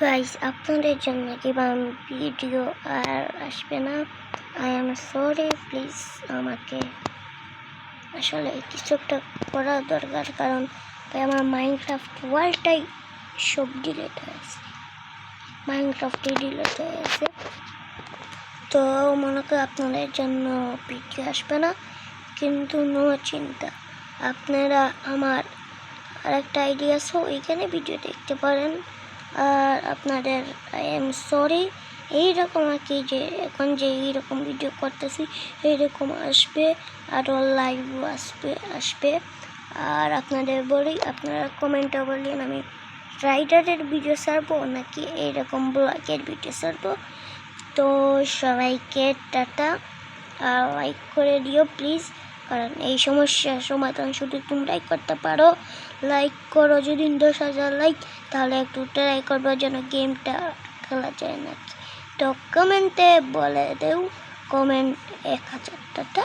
Guys, আপনাদের জন্য কিভাবে ভিডিও আর আসবে না, আই এম সরি। প্লিজ আমাকে আসলে কিছু একটা করা দরকার, কারণ আমার মাইনক্রাফট ওয়ার্ল্ডটাই সব ডিলিট হয়েছে। মাইনক্রাফটই ডিলিট হয়ে গেছে, তো মনে করি আপনাদের জন্য ভিডিও আসবে না। কিন্তু নো চিন্তা, আপনারা আমার আরেকটা আইডিয়া আছে, ওইখানে ভিডিও দেখতে পারেন। আর আপনাদের আই এম সরি, এইরকম আর কি, যে এখন যে এইরকম ভিডিও করতেছি এইরকম আসবে, আরও লাইভও আসবে। আর আপনাদের বলি, আপনারা কমেন্টে বললেন আমি রাইডারের ভিডিও ছাড়বো নাকি এইরকম ব্লগের ভিডিও ছাড়বো। তো সবাইকে টাটা, আর লাইক করে দিও প্লিজ, কারণ এই সমস্যার সমাধান শুধু তোমরাই করতে পারো। লাইক করো, যদি 10,000 লাইক, তাহলে একটু ট্রাই করবো যেন গেমটা খেলা যায় নাকি। তো কমেন্টে বলে দেও, কমেন্ট 1000 টাকা।